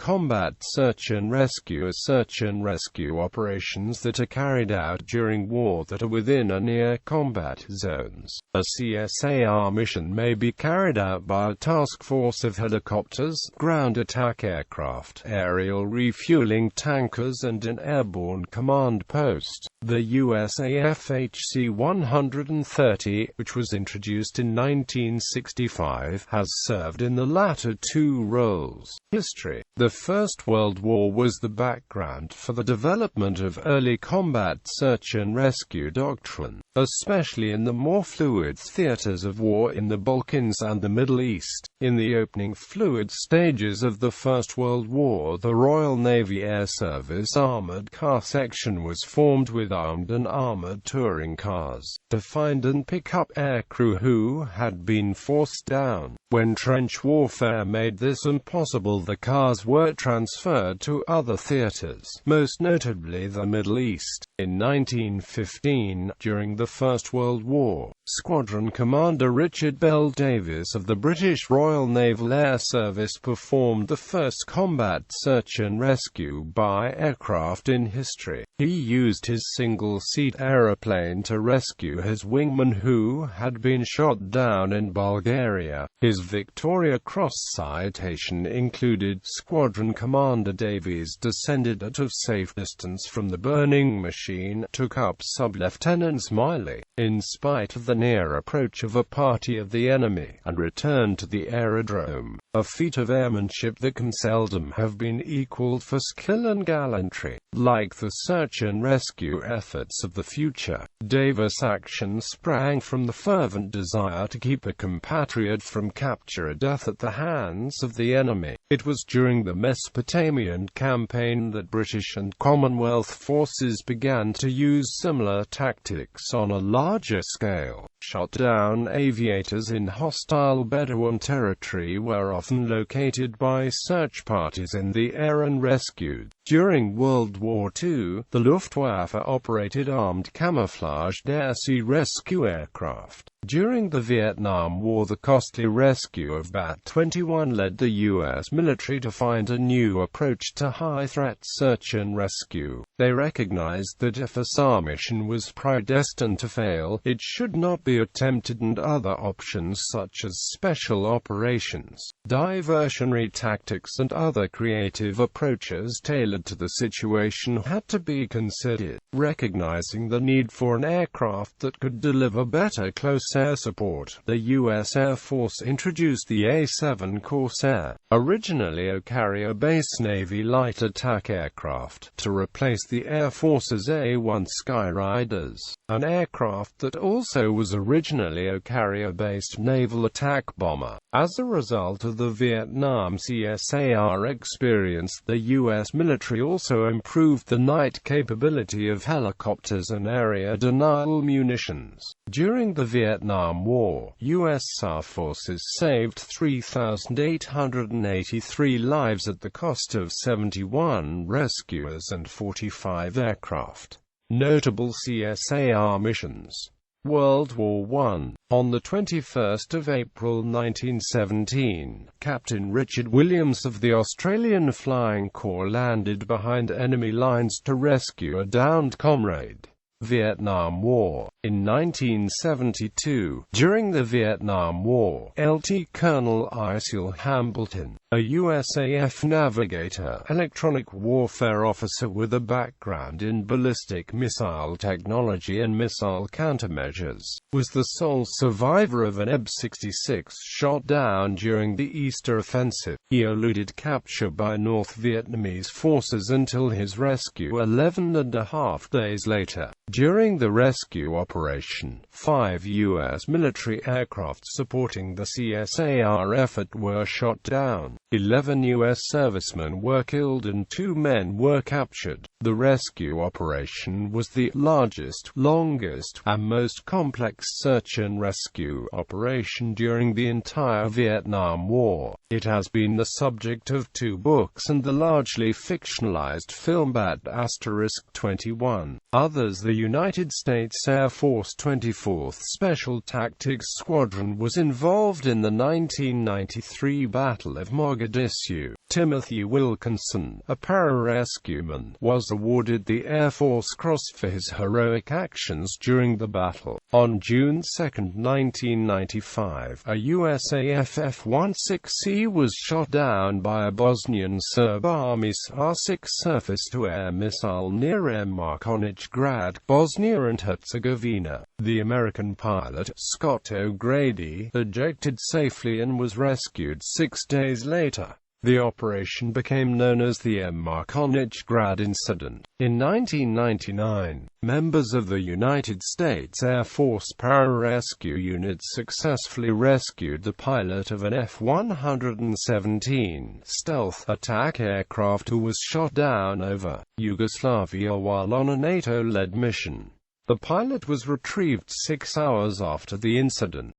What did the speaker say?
combat search and rescue are search and rescue operations that are carried out during war that are within or near combat zones. A CSAR mission may be carried out by a task force of helicopters, ground attack aircraft, aerial refueling tankers and an airborne command post. The USAF HC-130, which was introduced in 1965, has served in the latter two roles. History. The First World War was the background for the development of early combat search and rescue doctrine, especially in the more fluid theaters of war in the Balkans and the Middle East. In the opening fluid stages of the First World War, the Royal Navy Air Service Armoured Car Section was formed with armed and armoured touring cars to find and pick up aircrew who had been forced down. When trench warfare made this impossible, the cars were transferred to other theaters, most notably the Middle East. In 1915, during the First World War, Squadron Commander Richard Bell Davis of the British Royal Naval Air Service performed the first combat search and rescue by aircraft in history. He used his single-seat aeroplane to rescue his wingman who had been shot down in Bulgaria. His Victoria Cross citation included, "Squadron Commander Davies descended at a safe distance from the burning machine, took up Sub-Lieutenant Smiley, in spite of the near approach of a party of the enemy, and returned to the aerodrome, a feat of airmanship that can seldom have been equaled for skill and gallantry." Like the search and rescue efforts of the future, Davis' action sprang from the fervent desire to keep a compatriot from capture or death at the hands of the enemy. It was during the Mesopotamian campaign that British and Commonwealth forces began to use similar tactics on a larger scale. Shot down aviators in hostile Bedouin territory were often located by search parties in the air and rescued. During World War II, the Luftwaffe operated armed camouflaged air-sea rescue aircraft. During the Vietnam War, the costly rescue of Bat-21 led the U.S. military to find a new approach to high-threat search and rescue. They recognized that if a SAR mission was predestined to fail, it should not be attempted, and other options such as special operations, diversionary tactics and other creative approaches tailored to the situation had to be considered. Recognizing the need for an aircraft that could deliver better close air support, the U.S. Air Force introduced the A-7 Corsair, originally a carrier-based Navy light attack aircraft, to replace the Air Force's A-1 Skyriders, an aircraft that also was originally a carrier-based naval attack bomber. As a result of the Vietnam CSAR experience, the U.S. military also improved the night capability of helicopters and area denial munitions. During the Vietnam War, U.S. SAR forces saved 3,883 lives at the cost of 71 rescuers and 45 aircraft. Notable CSAR missions. World War I. On the 21st of April 1917, Captain Richard Williams of the Australian Flying Corps landed behind enemy lines to rescue a downed comrade. Vietnam War. In 1972, during the Vietnam War, Lt. Colonel Isil Hambleton, a USAF navigator, electronic warfare officer with a background in ballistic missile technology and missile countermeasures, was the sole survivor of an EB-66 shot down during the Easter Offensive. He eluded capture by North Vietnamese forces until his rescue 11.5 days later. During the rescue operation, 5 U.S. military aircraft supporting the CSAR effort were shot down. 11 U.S. servicemen were killed and 2 men were captured. The rescue operation was the largest, longest, and most complex search and rescue operation during the entire Vietnam War. It has been the subject of 2 books and the largely fictionalized film Bat*21. Others. The United States Air Force 24th Special Tactics Squadron was involved in the 1993 Battle of Mogul. Mogadishu. Timothy Wilkinson, a pararescueman, was awarded the Air Force Cross for his heroic actions during the battle. On June 2, 1995, a USAF F-16C was shot down by a Bosnian Serb Army CSAR-6 surface-to-air missile near Air Markonich Grad, Bosnia and Herzegovina. The American pilot, Scott O'Grady, ejected safely and was rescued 6 days later. The operation became known as the Air Markonich Grad incident. In 1999, members of the United States Air Force pararescue unit successfully rescued the pilot of an F-117 stealth attack aircraft who was shot down over Yugoslavia while on a NATO-led mission. The pilot was retrieved 6 hours after the incident.